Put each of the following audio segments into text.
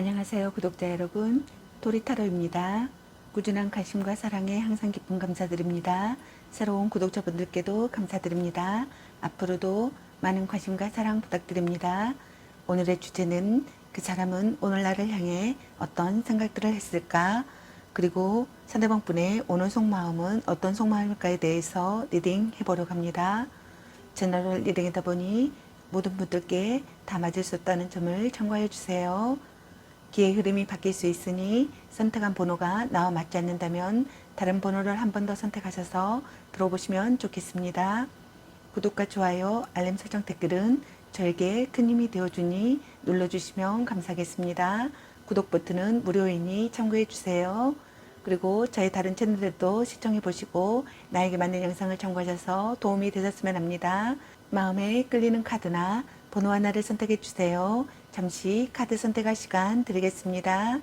안녕하세요, 구독자 여러분. 도리타로입니다. 꾸준한 관심과 사랑에 항상 기쁨 감사드립니다. 새로운 구독자분들께도 감사드립니다. 앞으로도 많은 관심과 사랑 부탁드립니다. 오늘의 주제는 그 사람은 오늘 나를 향해 어떤 생각들을 했을까? 그리고 상대방 분의 오늘 속마음은 어떤 속마음일까에 대해서 리딩 해보려고 합니다. 채널을 리딩하다 보니 모든 분들께 다 맞을 수 없다는 점을 참고해 주세요. 기의 흐름이 바뀔 수 있으니 선택한 번호가 나와 맞지 않는다면 다른 번호를 한 번 더 선택하셔서 들어보시면 좋겠습니다. 구독과 좋아요, 알림 설정, 댓글은 저에게 큰 힘이 되어주니 눌러주시면 감사하겠습니다. 구독 버튼은 무료이니 참고해주세요. 그리고 저희 다른 채널들도 시청해 보시고 나에게 맞는 영상을 참고하셔서 도움이 되셨으면 합니다. 마음에 끌리는 카드나 번호 하나를 선택해 주세요. 잠시 카드 선택할 시간 드리겠습니다.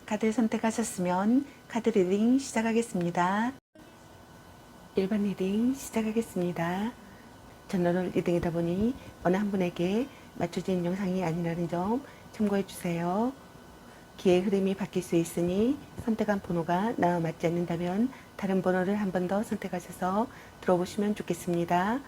카드 선택하셨으면 카드 리딩 시작하겠습니다. 1번 리딩 시작하겠습니다. 채널을 리딩하다 보니 어느 한 분에게 맞춰진 영상이 아니라는 점 참고해 주세요. 기의 흐름이 바뀔 수 있으니 선택한 번호가 나와 맞지 않는다면 다른 번호를 한 번 더 선택하셔서 들어보시면 좋겠습니다.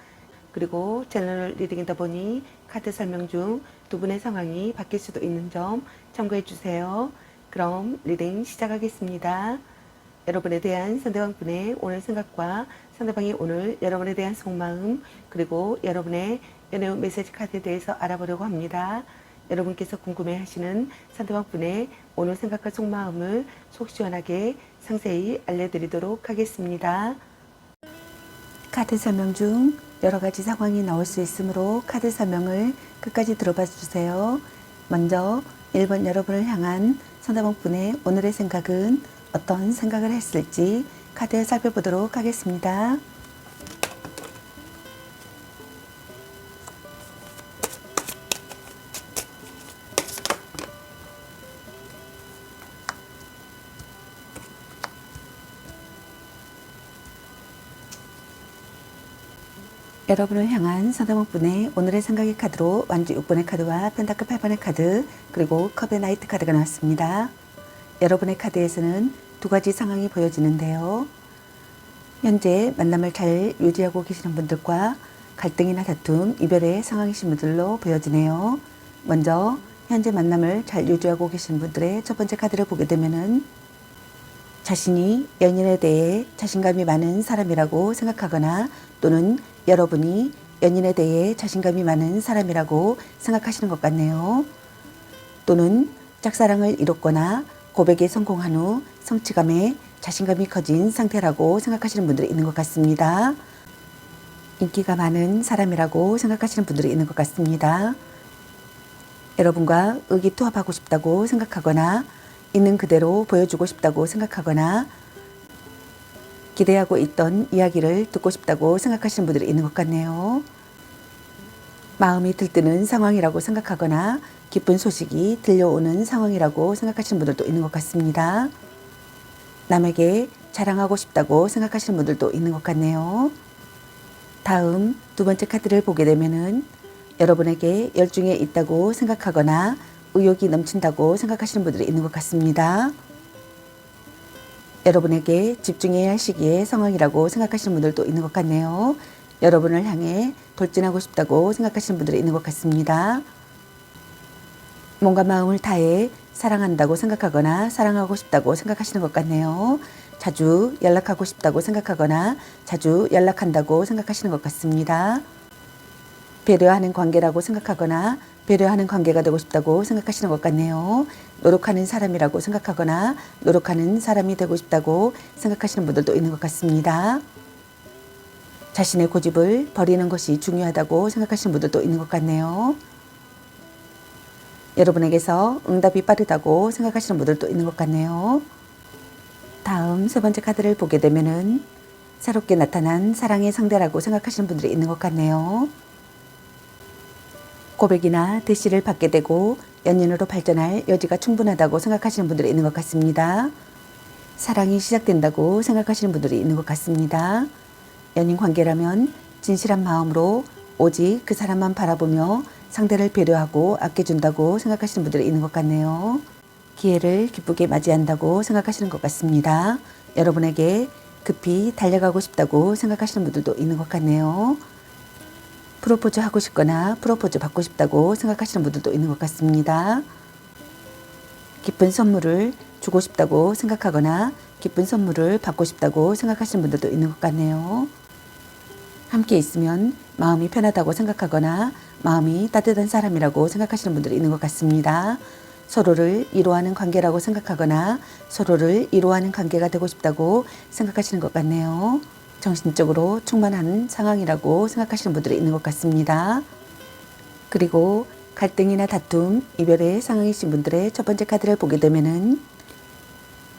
그리고 채널을 리딩하다 보니 카드 설명 중 두 분의 상황이 바뀔 수도 있는 점 참고해 주세요. 그럼 리딩 시작하겠습니다. 여러분에 대한 상대방 분의 오늘 생각과 상대방이 오늘 여러분에 대한 속마음, 그리고 여러분의 연애 메시지 카드에 대해서 알아보려고 합니다. 여러분께서 궁금해하시는 상대방 분의 오늘 생각과 속마음을 속 시원하게 상세히 알려드리도록 하겠습니다. 카드 설명 중 여러 가지 상황이 나올 수 있으므로 카드 설명을 끝까지 들어봐 주세요. 먼저 1번 여러분을 향한 상대방 분의 오늘의 생각은 어떤 생각을 했을지 카드 살펴보도록 하겠습니다. 여러분을 향한 상대방 분의 오늘의 생각의 카드로 완주 6번의 카드와 펜타클 8번의 카드, 그리고 컵의 나이트 카드가 나왔습니다. 여러분의 카드에서는 두 가지 상황이 보여지는데요. 현재 만남을 잘 유지하고 계시는 분들과 갈등이나 다툼, 이별의 상황이신 분들로 보여지네요. 먼저 현재 만남을 잘 유지하고 계신 분들의 첫 번째 카드를 보게 되면은 자신이 연인에 대해 자신감이 많은 사람이라고 생각하거나 또는 여러분이 연인에 대해 자신감이 많은 사람이라고 생각하시는 것 같네요. 또는 짝사랑을 이뤘거나 고백에 성공한 후 성취감에 자신감이 커진 상태라고 생각하시는 분들이 있는 것 같습니다. 인기가 많은 사람이라고 생각하시는 분들이 있는 것 같습니다. 여러분과 의기투합하고 싶다고 생각하거나 있는 그대로 보여주고 싶다고 생각하거나 기대하고 있던 이야기를 듣고 싶다고 생각하시는 분들이 있는 것 같네요. 마음이 들뜨는 상황이라고 생각하거나 기쁜 소식이 들려오는 상황이라고 생각하시는 분들도 있는 것 같습니다. 남에게 자랑하고 싶다고 생각하시는 분들도 있는 것 같네요. 다음 두 번째 카드를 보게 되면은 여러분에게 열중해 있다고 생각하거나 의욕이 넘친다고 생각하시는 분들이 있는 것 같습니다. 여러분에게 집중해야 할 시기의 상황이라고 생각하시는 분들도 있는 것 같네요. 여러분을 향해 돌진하고 싶다고 생각하시는 분들이 있는 것 같습니다. 뭔가 마음을 다해 사랑한다고 생각하거나 사랑하고 싶다고 생각하시는 것 같네요. 자주 연락하고 싶다고 생각하거나 자주 연락한다고 생각하시는 것 같습니다. 배려하는 관계라고 생각하거나 배려하는 관계가 되고 싶다고 생각하시는 것 같네요. 노력하는 사람이라고 생각하거나 노력하는 사람이 되고 싶다고 생각하시는 분들도 있는 것 같습니다. 자신의 고집을 버리는 것이 중요하다고 생각하시는 분들도 있는 것 같네요. 여러분에게서 응답이 빠르다고 생각하시는 분들도 있는 것 같네요. 다음 세 번째 카드를 보게 되면은 새롭게 나타난 사랑의 상대라고 생각하시는 분들이 있는 것 같네요. 고백이나 대시를 받게 되고 연인으로 발전할 여지가 충분하다고 생각하시는 분들이 있는 것 같습니다. 사랑이 시작된다고 생각하시는 분들이 있는 것 같습니다. 연인 관계라면 진실한 마음으로 오직 그 사람만 바라보며 상대를 배려하고 아껴준다고 생각하시는 분들이 있는 것 같네요. 기회를 기쁘게 맞이한다고 생각하시는 것 같습니다. 여러분에게 급히 달려가고 싶다고 생각하시는 분들도 있는 것 같네요. 프로포즈 하고 싶거나 프로포즈 받고 싶다고 생각하시는 분들도 있는 것 같습니다. 기쁜 선물을 주고 싶다고 생각하거나 기쁜 선물을 받고 싶다고 생각하시는 분들도 있는 것 같네요. 함께 있으면 마음이 편하다고 생각하거나 마음이 따뜻한 사람이라고 생각하시는 분들이 있는 것 같습니다. 서로를 위로하는 관계라고 생각하거나 서로를 위로하는 관계가 되고 싶다고 생각하시는 것 같네요. 정신적으로 충만한 상황이라고 생각하시는 분들이 있는 것 같습니다. 그리고 갈등이나 다툼, 이별의 상황이신 분들의 첫 번째 카드를 보게 되면은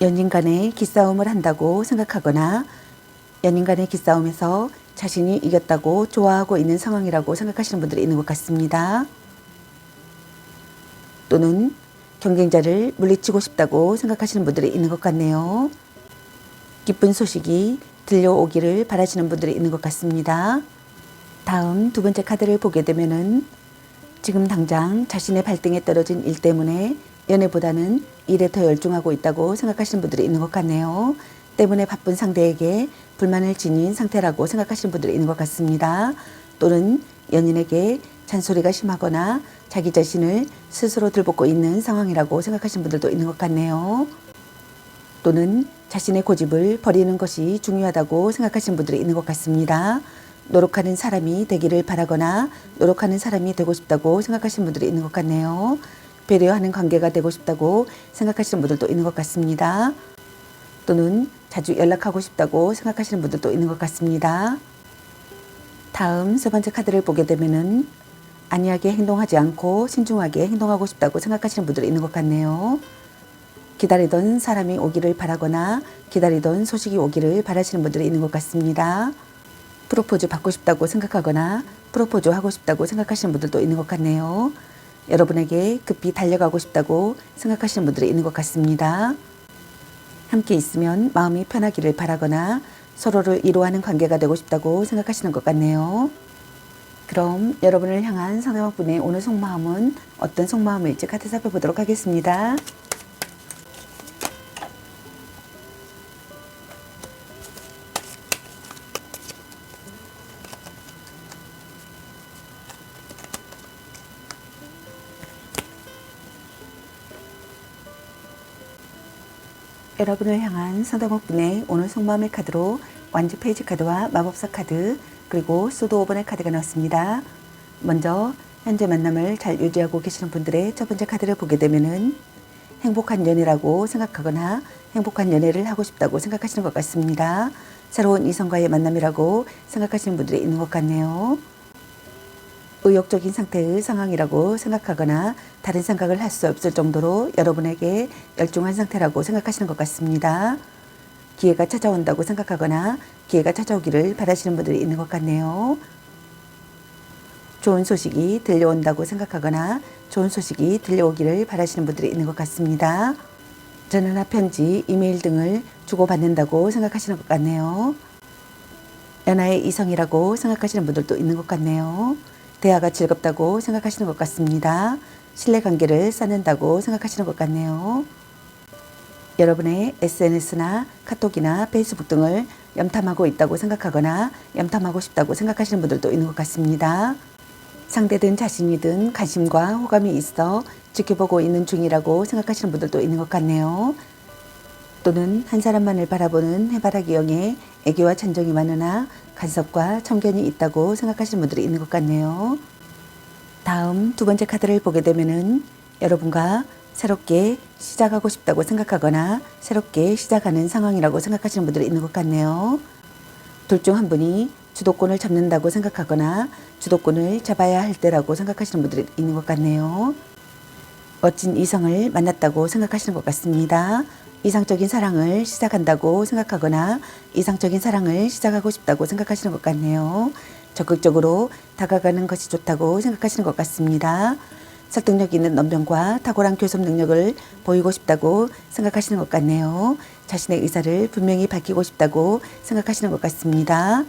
연인 간의 기싸움을 한다고 생각하거나 연인 간의 기싸움에서 자신이 이겼다고 좋아하고 있는 상황이라고 생각하시는 분들이 있는 것 같습니다. 또는 경쟁자를 물리치고 싶다고 생각하시는 분들이 있는 것 같네요. 기쁜 소식이 들려오기를 바라시는 분들이 있는 것 같습니다. 다음 두 번째 카드를 보게 되면은 지금 당장 자신의 발등에 떨어진 일 때문에 연애보다는 일에 더 열중하고 있다고 생각하시는 분들이 있는 것 같네요. 때문에 바쁜 상대에게 불만을 지닌 상태라고 생각하시는 분들이 있는 것 같습니다. 또는 연인에게 잔소리가 심하거나 자기 자신을 스스로 들볶고 있는 상황이라고 생각하시는 분들도 있는 것 같네요. 또는 자신의 고집을 버리는 것이 중요하다고 생각하시는 분들이 있는 것 같습니다. 노력하는 사람이 되기를 바라거나 노력하는 사람이 되고 싶다고 생각하시는 분들이 있는 것 같네요. 배려하는 관계가 되고 싶다고 생각하시는 분들도 있는 것 같습니다. 또는 자주 연락하고 싶다고 생각하시는 분들도 있는 것 같습니다. 다음 세 번째 카드를 보게 되면은 안이하게 행동하지 않고 신중하게 행동하고 싶다고 생각하시는 분들이 있는 것 같네요. 기다리던 사람이 오기를 바라거나 기다리던 소식이 오기를 바라시는 분들이 있는 것 같습니다. 프로포즈 받고 싶다고 생각하거나 프로포즈 하고 싶다고 생각하시는 분들도 있는 것 같네요. 여러분에게 급히 달려가고 싶다고 생각하시는 분들이 있는 것 같습니다. 함께 있으면 마음이 편하기를 바라거나 서로를 위로하는 관계가 되고 싶다고 생각하시는 것 같네요. 그럼 여러분을 향한 상대방분의 오늘 속마음은 어떤 속마음일지 카드 살펴보도록 하겠습니다. 여러분을 향한 상대방분의 오늘 속마음의 카드로 완주 페이지 카드와 마법사 카드 그리고 소드 5번의 카드가 나왔습니다. 먼저 현재 만남을 잘 유지하고 계시는 분들의 첫 번째 카드를 보게 되면은 행복한 연애라고 생각하거나 행복한 연애를 하고 싶다고 생각하시는 것 같습니다. 새로운 이성과의 만남이라고 생각하시는 분들이 있는 것 같네요. 의욕적인 상태의 상황이라고 생각하거나 다른 생각을 할 수 없을 정도로 여러분에게 열중한 상태라고 생각하시는 것 같습니다. 기회가 찾아온다고 생각하거나 기회가 찾아오기를 바라시는 분들이 있는 것 같네요. 좋은 소식이 들려온다고 생각하거나 좋은 소식이 들려오기를 바라시는 분들이 있는 것 같습니다. 전화나 편지, 이메일 등을 주고받는다고 생각하시는 것 같네요. 연하의 이성이라고 생각하시는 분들도 있는 것 같네요. 대화가 즐겁다고 생각하시는 것 같습니다. 신뢰관계를 쌓는다고 생각하시는 것 같네요. 여러분의 SNS나 카톡이나 페이스북 등을 염탐하고 있다고 생각하거나 염탐하고 싶다고 생각하시는 분들도 있는 것 같습니다. 상대든 자신이든 관심과 호감이 있어 지켜보고 있는 중이라고 생각하시는 분들도 있는 것 같네요. 또는 한 사람만을 바라보는 해바라기 영에 애교와 찬정이 많으나 간섭과 참견이 있다고 생각하시는 분들이 있는 것 같네요. 다음 두 번째 카드를 보게 되면은 여러분과 새롭게 시작하고 싶다고 생각하거나 새롭게 시작하는 상황이라고 생각하시는 분들이 있는 것 같네요. 둘 중 한 분이 주도권을 잡는다고 생각하거나 주도권을 잡아야 할 때라고 생각하시는 분들이 있는 것 같네요. 멋진 이성을 만났다고 생각하시는 것 같습니다. 이상적인 사랑을 시작한다고 생각하거나 이상적인 사랑을 시작하고 싶다고 생각하시는 것 같네요. 적극적으로 다가가는 것이 좋다고 생각하시는 것 같습니다. 설득력 있는 넘명과 탁월한 교섭 능력을 보이고 싶다고 생각하시는 것 같네요. 자신의 의사를 분명히 밝히고 싶다고 생각하시는 것 같습니다.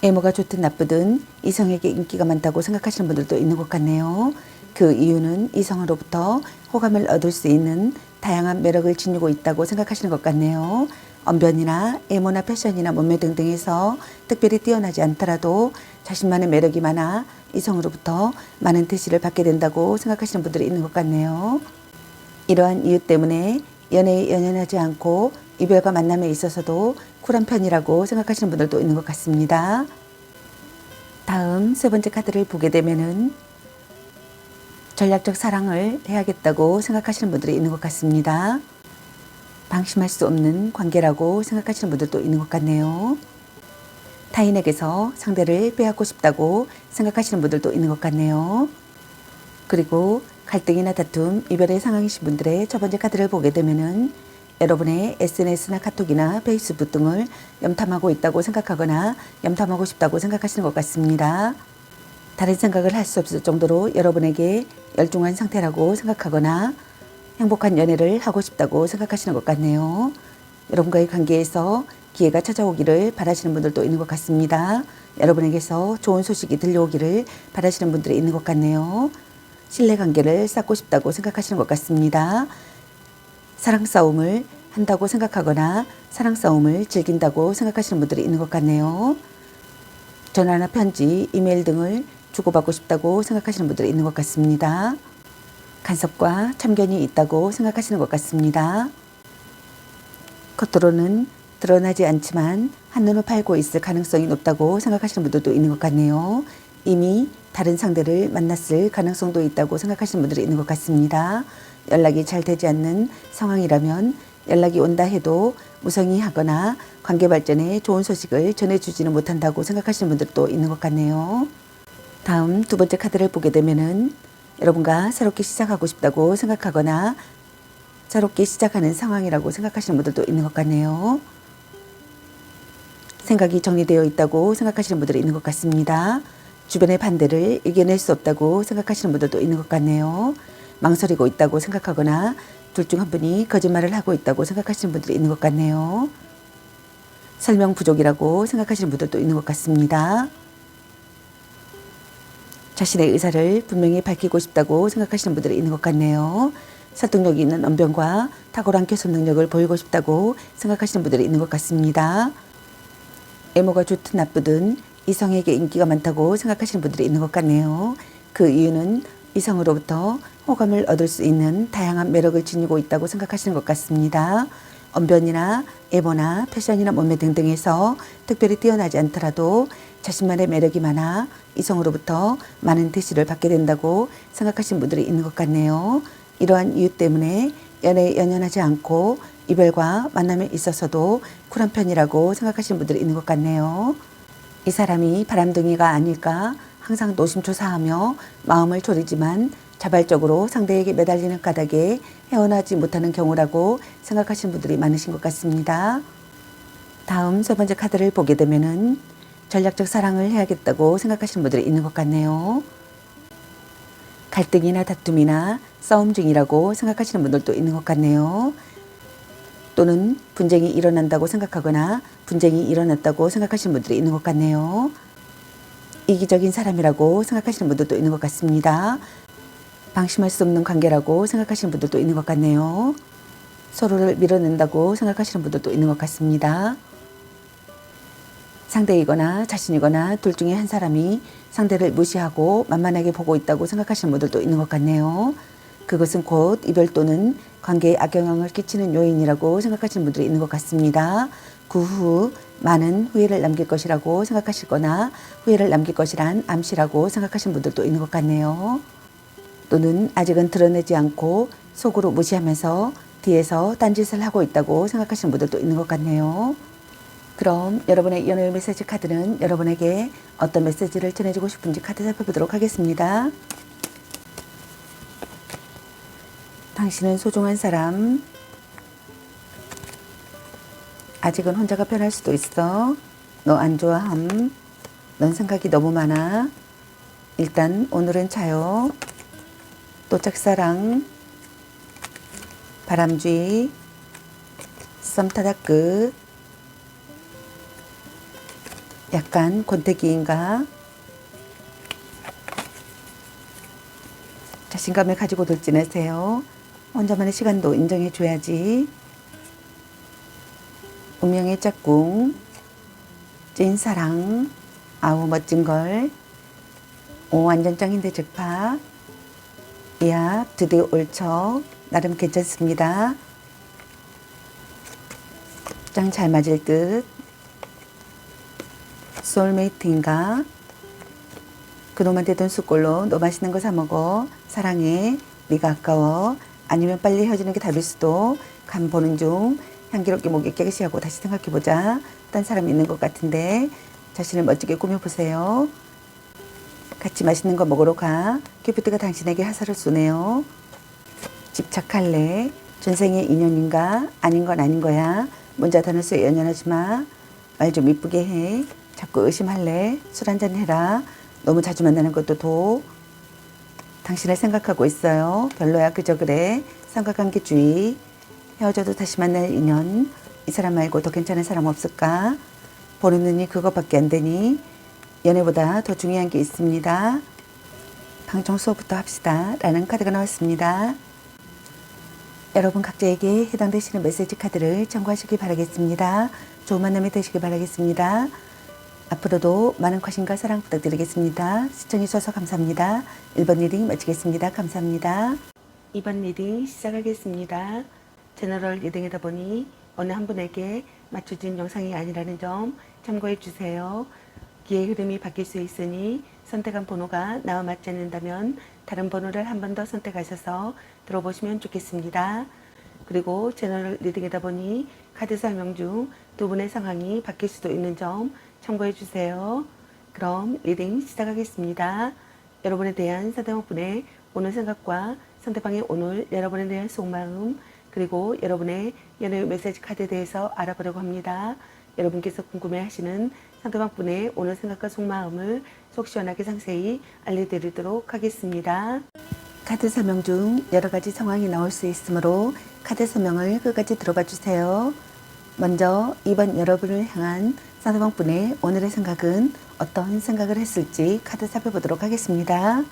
외모가 좋든 나쁘든 이성에게 인기가 많다고 생각하시는 분들도 있는 것 같네요. 그 이유는 이성으로부터 호감을 얻을 수 있는 다양한 매력을 지니고 있다고 생각하시는 것 같네요. 언변이나 외모나 패션이나 몸매 등등에서 특별히 뛰어나지 않더라도 자신만의 매력이 많아 이성으로부터 많은 대시를 받게 된다고 생각하시는 분들이 있는 것 같네요. 이러한 이유 때문에 연애에 연연하지 않고 이별과 만남에 있어서도 쿨한 편이라고 생각하시는 분들도 있는 것 같습니다. 다음 세 번째 카드를 보게 되면은 전략적 사랑을 해야겠다고 생각하시는 분들이 있는 것 같습니다. 방심할 수 없는 관계라고 생각하시는 분들도 있는 것 같네요. 타인에게서 상대를 빼앗고 싶다고 생각하시는 분들도 있는 것 같네요. 그리고 갈등이나 다툼, 이별의 상황이신 분들의 첫 번째 카드를 보게 되면은 여러분의 SNS나 카톡이나 페이스북 등을 염탐하고 있다고 생각하거나 염탐하고 싶다고 생각하시는 것 같습니다. 다른 생각을 할 수 없을 정도로 여러분에게 열중한 상태라고 생각하거나 행복한 연애를 하고 싶다고 생각하시는 것 같네요. 여러분과의 관계에서 기회가 찾아오기를 바라시는 분들도 있는 것 같습니다. 여러분에게서 좋은 소식이 들려오기를 바라시는 분들이 있는 것 같네요. 신뢰관계를 쌓고 싶다고 생각하시는 것 같습니다. 사랑 싸움을 한다고 생각하거나 사랑 싸움을 즐긴다고 생각하시는 분들이 있는 것 같네요. 전화나 편지, 이메일 등을 주고받고 싶다고 생각하시는 분들이 있는 것 같습니다. 간섭과 참견이 있다고 생각하시는 것 같습니다. 겉으로는 드러나지 않지만 한눈을 팔고 있을 가능성이 높다고 생각하시는 분들도 있는 것 같네요. 이미 다른 상대를 만났을 가능성도 있다고 생각하시는 분들이 있는 것 같습니다. 연락이 잘 되지 않는 상황이라면 연락이 온다 해도 무성의하거나 관계 발전에 좋은 소식을 전해주지는 못한다고 생각하시는 분들도 있는 것 같네요. 다음 두 번째 카드를 보게 되면은 여러분과 새롭게 시작하고 싶다고 생각하거나 새롭게 시작하는 상황이라고 생각하시는 분들도 있는 것 같네요. 생각이 정리되어 있다고 생각하시는 분들이 있는 것 같습니다. 주변의 반대를 이겨낼 수 없다고 생각하시는 분들도 있는 것 같네요. 망설이고 있다고 생각하거나 둘 중 한 분이 거짓말을 하고 있다고 생각하시는 분들이 있는 것 같네요. 설명 부족이라고 생각하시는 분들도 있는 것 같습니다. 자신의 의사를 분명히 밝히고 싶다고 생각하시는 분들이 있는 것 같네요. 설득력이 있는 언변과 탁월한 교섭 능력을 보이고 싶다고 생각하시는 분들이 있는 것 같습니다. 외모가 좋든 나쁘든 이성에게 인기가 많다고 생각하시는 분들이 있는 것 같네요. 그 이유는 이성으로부터 호감을 얻을 수 있는 다양한 매력을 지니고 있다고 생각하시는 것 같습니다. 언변이나 외모나 패션이나 몸매 등등에서 특별히 뛰어나지 않더라도 자신만의 매력이 많아 이성으로부터 많은 대시를 받게 된다고 생각하시는 분들이 있는 것 같네요. 이러한 이유 때문에 연애에 연연하지 않고 이별과 만남에 있어서도 쿨한 편이라고 생각하시는 분들이 있는 것 같네요. 이 사람이 바람둥이가 아닐까 항상 노심초사하며 마음을 졸이지만 자발적으로 상대에게 매달리는 까닭에 헤어나지 못하는 경우라고 생각하시는 분들이 많으신 것 같습니다. 다음 세 번째 카드를 보게 되면은 전략적 사랑을 해야겠다고 생각하시는 분들이 있는 것 같네요. 갈등이나 다툼이나 싸움 중이라고 생각하시는 분들도 있는 것 같네요. 또는 분쟁이 일어난다고 생각하거나 분쟁이 일어났다고 생각하시는 분들이 있는 것 같네요. 이기적인 사람이라고 생각하시는 분들도 있는 것 같습니다. 방심할 수 없는 관계라고 생각하시는 분들도 있는 것 같네요. 서로를 밀어낸다고 생각하시는 분들도 있는 것 같습니다. 상대이거나 자신이거나 둘 중에 한 사람이 상대를 무시하고 만만하게 보고 있다고 생각하시는 분들도 있는 것 같네요. 그것은 곧 이별 또는 관계에 악영향을 끼치는 요인이라고 생각하시는 분들이 있는 것 같습니다. 그 후 많은 후회를 남길 것이라고 생각하시거나 후회를 남길 것이란 암시라고 생각하시는 분들도 있는 것 같네요. 또는 아직은 드러내지 않고 속으로 무시하면서 뒤에서 딴짓을 하고 있다고 생각하시는 분들도 있는 것 같네요. 그럼 여러분의 연애 메시지 카드는 여러분에게 어떤 메시지를 전해주고 싶은지 카드 살펴보도록 하겠습니다. 당신은 소중한 사람. 아직은 혼자가 편할 수도 있어. 너 안 좋아함. 넌 생각이 너무 많아. 일단 오늘은 자요. 또 짝사랑. 바람쥐. 썸 타다 끝. 약간 권태기인가? 자신감을 가지고 돌진하세요. 혼자만의 시간도 인정해줘야지. 운명의 짝꿍, 찐사랑, 아우 멋진걸. 오 완전 짱인데 즉파. 이야 드디어 올척. 나름 괜찮습니다. 짱 잘 맞을 듯. 소울메이트인가? 그놈한테 돈 쑥골로 너 맛있는 거 사 먹어. 사랑해. 네가 아까워. 아니면 빨리 헤어지는 게 답일 수도. 간 보는 중. 향기롭게 목에 깨끗이 하고 다시 생각해보자. 딴 사람 있는 것 같은데. 자신을 멋지게 꾸며보세요. 같이 맛있는 거 먹으러 가. 큐피드가 당신에게 화살을 쏘네요. 집착할래? 전생의 인연인가? 아닌 건 아닌 거야. 먼저 단어수에 연연하지 마. 말 좀 이쁘게 해. 자꾸 의심할래? 술 한잔 해라. 너무 자주 만나는 것도 도. 당신을 생각하고 있어요. 별로야 그저 그래. 삼각관계 주의. 헤어져도 다시 만날 인연. 이 사람 말고 더 괜찮은 사람 없을까? 보는 눈이 그것밖에 안 되니 연애보다 더 중요한 게 있습니다. 방청 수업부터 합시다. 라는 카드가 나왔습니다. 여러분 각자에게 해당되시는 메시지 카드를 참고하시기 바라겠습니다. 좋은 만남이 되시길 바라겠습니다. 앞으로도 많은 관심과 사랑 부탁드리겠습니다. 시청해주셔서 감사합니다. 1번 리딩 마치겠습니다. 감사합니다. 2번 리딩 시작하겠습니다. 제너럴 리딩이다 보니 어느 한 분에게 맞춰진 영상이 아니라는 점 참고해 주세요. 기의 흐름이 바뀔 수 있으니 선택한 번호가 나와 맞지 않는다면 다른 번호를 한 번 더 선택하셔서 들어보시면 좋겠습니다. 그리고 제너럴 리딩이다 보니 카드 설명 중 두 분의 상황이 바뀔 수도 있는 점 참고해 주세요. 그럼 리딩 시작하겠습니다. 여러분에 대한 상대방분의 오늘 생각과 상대방의 오늘 여러분에 대한 속마음 그리고 여러분의 연애 메시지 카드에 대해서 알아보려고 합니다. 여러분께서 궁금해하시는 상대방분의 오늘 생각과 속마음을 속 시원하게 상세히 알려드리도록 하겠습니다. 카드 설명 중 여러 가지 상황이 나올 수 있으므로 카드 설명을 끝까지 들어봐 주세요. 먼저 2번 여러분을 향한 상대방분의 오늘의 생각은 어떤 생각을 했을지 카드 살펴보도록 하겠습니다.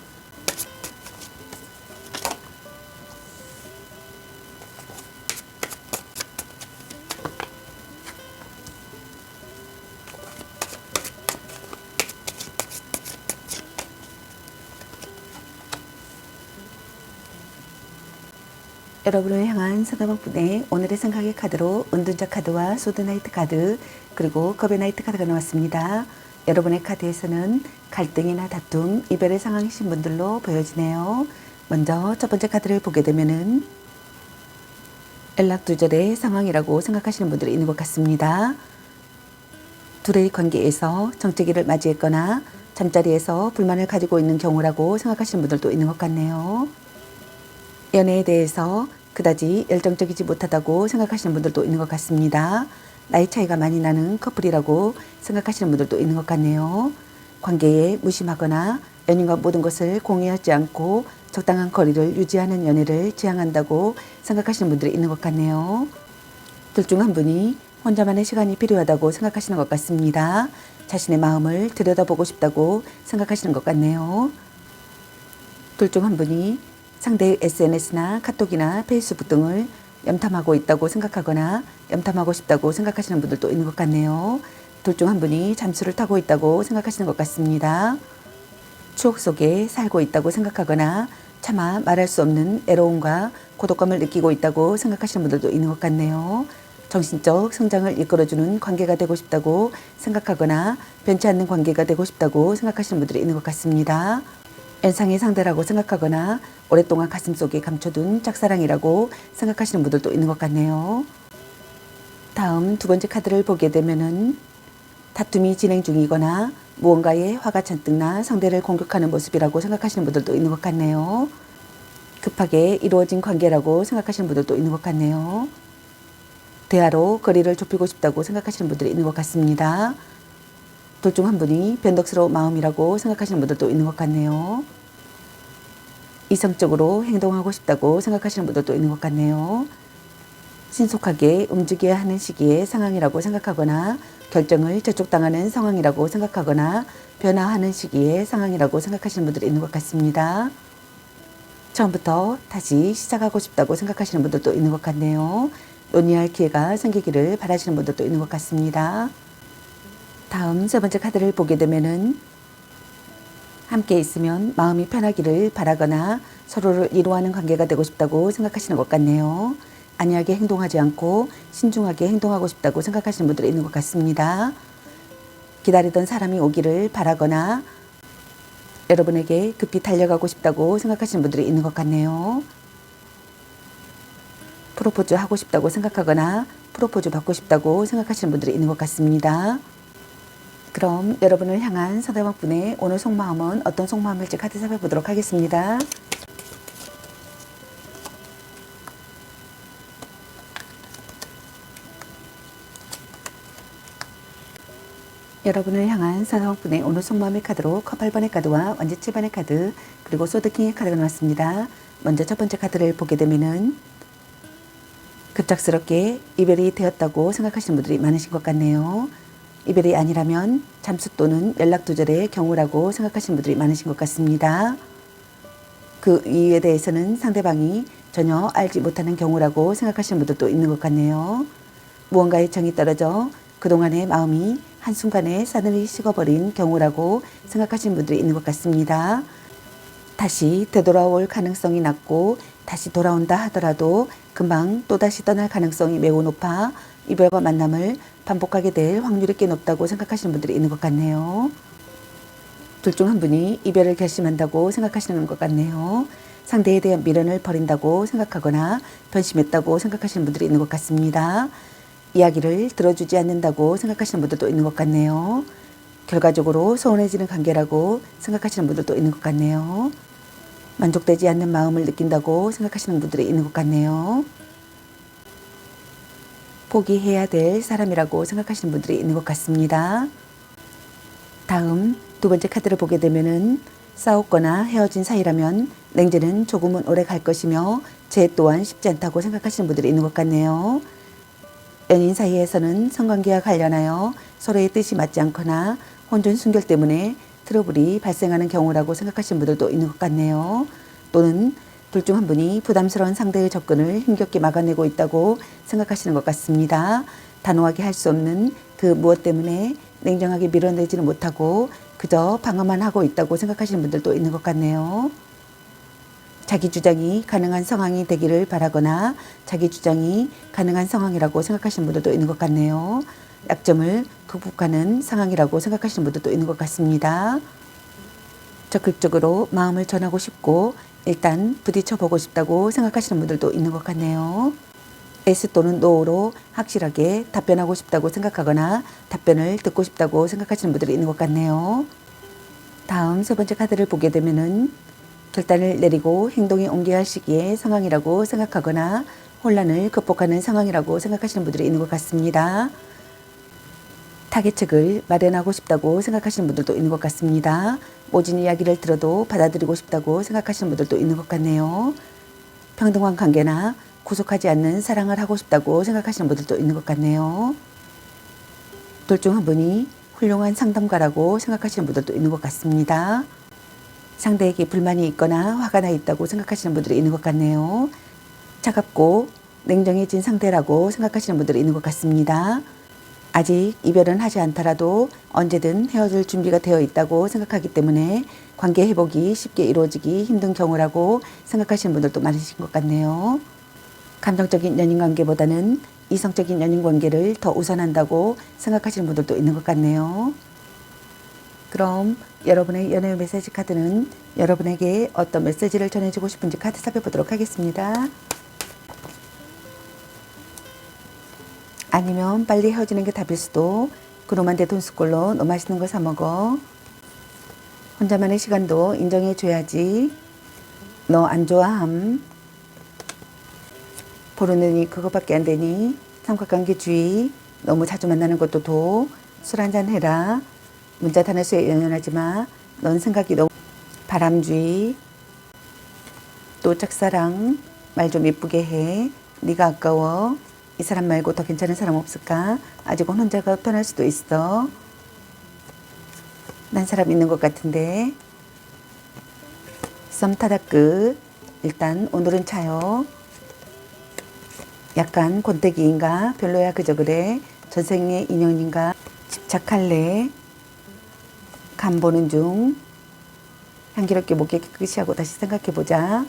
여러분을 향한 상대방분의 오늘의 생각의 카드로 은둔자 카드와 소드나이트 카드 그리고 겁의 나이트 카드가 나왔습니다. 여러분의 카드에서는 갈등이나 다툼, 이별의 상황이신 분들로 보여지네요. 먼저 첫 번째 카드를 보게 되면은 연락두절의 상황이라고 생각하시는 분들이 있는 것 같습니다. 둘의 관계에서 정체기를 맞이했거나 잠자리에서 불만을 가지고 있는 경우라고 생각하시는 분들도 있는 것 같네요. 연애에 대해서 그다지 열정적이지 못하다고 생각하시는 분들도 있는 것 같습니다. 나이 차이가 많이 나는 커플이라고 생각하시는 분들도 있는 것 같네요. 관계에 무심하거나 연인과 모든 것을 공유하지 않고 적당한 거리를 유지하는 연애를 지향한다고 생각하시는 분들이 있는 것 같네요. 둘 중 한 분이 혼자만의 시간이 필요하다고 생각하시는 것 같습니다. 자신의 마음을 들여다보고 싶다고 생각하시는 것 같네요. 둘 중 한 분이 상대의 SNS나 카톡이나 페이스북 등을 염탐하고 있다고 생각하거나 염탐하고 싶다고 생각하시는 분들도 있는 것 같네요. 둘 중 한 분이 잠수를 타고 있다고 생각하시는 것 같습니다. 추억 속에 살고 있다고 생각하거나 차마 말할 수 없는 애로움과 고독감을 느끼고 있다고 생각하시는 분들도 있는 것 같네요. 정신적 성장을 이끌어주는 관계가 되고 싶다고 생각하거나 변치 않는 관계가 되고 싶다고 생각하시는 분들이 있는 것 같습니다. 연상의 상대라고 생각하거나 오랫동안 가슴속에 감춰둔 짝사랑이라고 생각하시는 분들도 있는 것 같네요. 다음 두 번째 카드를 보게 되면은 다툼이 진행 중이거나 무언가에 화가 잔뜩 나 상대를 공격하는 모습이라고 생각하시는 분들도 있는 것 같네요. 급하게 이루어진 관계라고 생각하시는 분들도 있는 것 같네요. 대화로 거리를 좁히고 싶다고 생각하시는 분들이 있는 것 같습니다. 둘 중 한 분이 변덕스러운 마음이라고 생각하시는 분들도 있는 것 같네요. 이성적으로 행동하고 싶다고 생각하시는 분들도 있는 것 같네요. 신속하게 움직여야 하는 시기의 상황이라고 생각하거나 결정을 저촉당하는 상황이라고 생각하거나 변화하는 시기의 상황이라고 생각하시는 분들이 있는 것 같습니다. 처음부터 다시 시작하고 싶다고 생각하시는 분들도 있는 것 같네요. 논의할 기회가 생기기를 바라시는 분들도 있는 것 같습니다. 다음 세 번째 카드를 보게 되면은 함께 있으면 마음이 편하기를 바라거나 서로를 이루어하는 관계가 되고 싶다고 생각하시는 것 같네요. 안이하게 행동하지 않고 신중하게 행동하고 싶다고 생각하시는 분들이 있는 것 같습니다. 기다리던 사람이 오기를 바라거나 여러분에게 급히 달려가고 싶다고 생각하시는 분들이 있는 것 같네요. 프로포즈 하고 싶다고 생각하거나 프로포즈 받고 싶다고 생각하시는 분들이 있는 것 같습니다. 그럼 여러분을 향한 상대방분의 오늘 속마음은 어떤 속마음일지 카드 살펴보도록 하겠습니다. 여러분을 향한 상대방분의 오늘 속마음의 카드로 컵 8번의 카드와 원지 7번의 카드 그리고 소드킹의 카드가 나왔습니다. 먼저 첫 번째 카드를 보게 되면은 급작스럽게 이별이 되었다고 생각하시는 분들이 많으신 것 같네요. 이별이 아니라면 잠수 또는 연락 두절의 경우라고 생각하시는 분들이 많으신 것 같습니다. 그 이유에 대해서는 상대방이 전혀 알지 못하는 경우라고 생각하시는 분들도 있는 것 같네요. 무언가에 정이 떨어져 그동안의 마음이 한순간에 싸늘히 식어버린 경우라고 생각하시는 분들이 있는 것 같습니다. 다시 되돌아올 가능성이 낮고 다시 돌아온다 하더라도 금방 또다시 떠날 가능성이 매우 높아 이별과 만남을 반복하게 될 확률이 꽤 높다고 생각하시는 분들이 있는 것 같네요. 둘 중 한 분이 이별을 결심한다고 생각하시는 것 같네요. 상대에 대한 미련을 버린다고 생각하거나 변심했다고 생각하시는 분들이 있는 것 같습니다. 이야기를 들어주지 않는다고 생각하시는 분들도 있는 것 같네요. 결과적으로 소원해지는 관계라고 생각하시는 분들도 있는 것 같네요. 만족되지 않는 마음을 느낀다고 생각하시는 분들이 있는 것 같네요. 포기해야 될 사람이라고 생각하시는 분들이 있는 것 같습니다. 다음 두 번째 카드를 보게 되면은 싸웠거나 헤어진 사이라면 냉전은 조금은 오래 갈 것이며 재 또한 쉽지 않다고 생각하시는 분들이 있는 것 같네요. 연인 사이에서는 성관계와 관련하여 서로의 뜻이 맞지 않거나 혼전 순결 때문에 트러블이 발생하는 경우라고 생각하시는 분들도 있는 것 같네요. 또는 둘 중 한 분이 부담스러운 상대의 접근을 힘겹게 막아내고 있다고 생각하시는 것 같습니다. 단호하게 할 수 없는 그 무엇 때문에 냉정하게 밀어내지는 못하고 그저 방어만 하고 있다고 생각하시는 분들도 있는 것 같네요. 자기 주장이 가능한 상황이 되기를 바라거나 자기 주장이 가능한 상황이라고 생각하시는 분들도 있는 것 같네요. 약점을 극복하는 상황이라고 생각하시는 분들도 있는 것 같습니다. 적극적으로 마음을 전하고 싶고 일단 부딪혀보고 싶다고 생각하시는 분들도 있는 것 같네요. S 또는 NO로 확실하게 답변하고 싶다고 생각하거나 답변을 듣고 싶다고 생각하시는 분들이 있는 것 같네요. 다음 세 번째 카드를 보게 되면은 결단을 내리고 행동에 옮겨야 할 시기의 상황이라고 생각하거나 혼란을 극복하는 상황이라고 생각하시는 분들이 있는 것 같습니다. 타개책을 마련하고 싶다고 생각하시는 분들도 있는 것 같습니다. 모진 이야기를 들어도 받아들이고 싶다고 생각하시는 분들도 있는 것 같네요. 평등한 관계나 구속하지 않는 사랑을 하고 싶다고 생각하시는 분들도 있는 것 같네요. 둘 중 한 분이 훌륭한 상담가라고 생각하시는 분들도 있는 것 같습니다. 상대에게 불만이 있거나 화가 나 있다고 생각하시는 분들이 있는 것 같네요. 차갑고 냉정해진 상대라고 생각하시는 분들이 있는 것 같습니다. 아직 이별은 하지 않더라도 언제든 헤어질 준비가 되어 있다고 생각하기 때문에 관계 회복이 쉽게 이루어지기 힘든 경우라고 생각하시는 분들도 많으신 것 같네요. 감정적인 연인관계보다는 이성적인 연인관계를 더 우선한다고 생각하시는 분들도 있는 것 같네요. 그럼 여러분의 연애 메시지 카드는 여러분에게 어떤 메시지를 전해주고 싶은지 카드 살펴보도록 하겠습니다. 아니면 빨리 헤어지는 게 답일 수도. 그놈한 테 돈스꼴로 너 맛있는 거 사 먹어. 혼자만의 시간도 인정해 줘야지. 너 안 좋아함. 보르느니 그것밖에 안 되니. 삼각관계 주의. 너무 자주 만나는 것도 도. 술 한잔 해라. 문자 단어수에 연연하지 마. 넌 생각이 너무. 바람주의. 또 짝사랑. 말 좀 예쁘게 해. 네가 아까워. 이 사람 말고 더 괜찮은 사람 없을까? 아직은 혼자가 편할 수도 있어. 난 사람 있는 것 같은데. 썸 타다 끝. 일단 오늘은 차요. 약간 권태기인가? 별로야 그저 그래. 전생의 인연인가? 집착할래? 간 보는 중. 향기롭게 목에 깨끗이 하고 다시 생각해보자.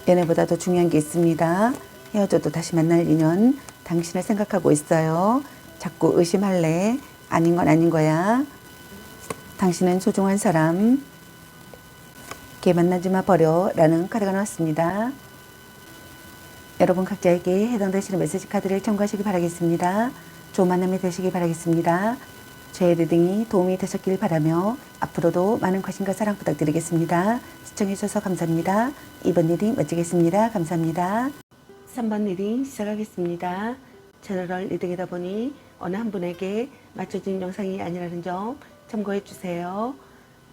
연애보다 더 중요한 게 있습니다. 헤어져도 다시 만날 인연. 당신을 생각하고 있어요. 자꾸 의심할래? 아닌 건 아닌 거야. 당신은 소중한 사람. 걔 만나지 마 버려 라는 카드가 나왔습니다. 여러분 각자에게 해당되시는 메시지 카드를 참고하시기 바라겠습니다. 좋은 만남이 되시기 바라겠습니다. 제 리딩이 도움이 되셨길 바라며 앞으로도 많은 관심과 사랑 부탁드리겠습니다. 시청해주셔서 감사합니다. 2번 리딩 마치겠습니다. 감사합니다. 3번 리딩 시작하겠습니다. 제너럴 리딩이다 보니 어느 한 분에게 맞춰진 영상이 아니라는 점 참고해주세요.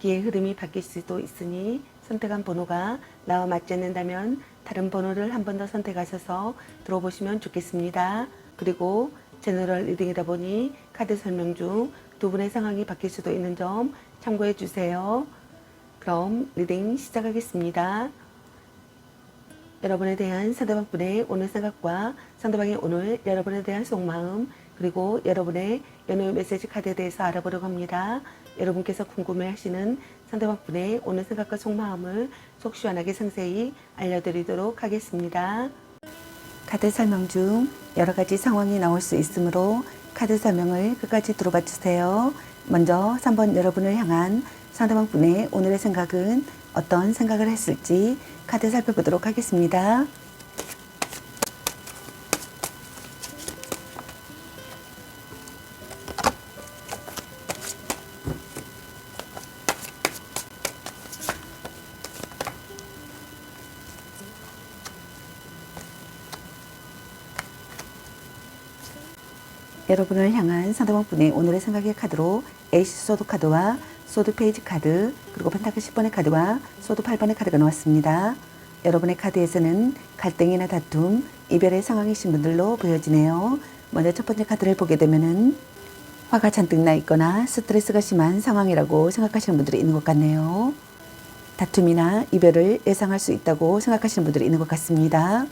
기의 흐름이 바뀔 수도 있으니 선택한 번호가 나와 맞지 않는다면 다른 번호를 한 번 더 선택하셔서 들어보시면 좋겠습니다. 그리고 제너럴 리딩이다 보니 카드 설명 중 두 분의 상황이 바뀔 수도 있는 점 참고해 주세요. 그럼 리딩 시작하겠습니다. 여러분에 대한 상대방 분의 오늘 생각과 상대방의 오늘 여러분에 대한 속마음 그리고 여러분의 연애 메시지 카드에 대해서 알아보려고 합니다. 여러분께서 궁금해하시는 상대방 분의 오늘 생각과 속마음을 속 시원하게 상세히 알려드리도록 하겠습니다. 카드 설명 중 여러 가지 상황이 나올 수 있으므로 카드 설명을 끝까지 들어봐 주세요. 먼저 3번 여러분을 향한 상대방 분의 오늘의 생각은 어떤 생각을 했을지 카드 살펴보도록 하겠습니다. 여러분을 향한 상대방 분의 오늘의 생각의 카드로 에이스 소드 카드와 소드 페이지 카드 그리고 펜타클 10번의 카드와 소드 8번의 카드가 나왔습니다. 여러분의 카드에서는 갈등이나 다툼, 이별의 상황이신 분들로 보여지네요. 먼저 첫 번째 카드를 보게 되면은 화가 잔뜩 나 있거나 스트레스가 심한 상황이라고 생각하시는 분들이 있는 것 같네요. 다툼이나 이별을 예상할 수 있다고 생각하시는 분들이 있는 것 같습니다.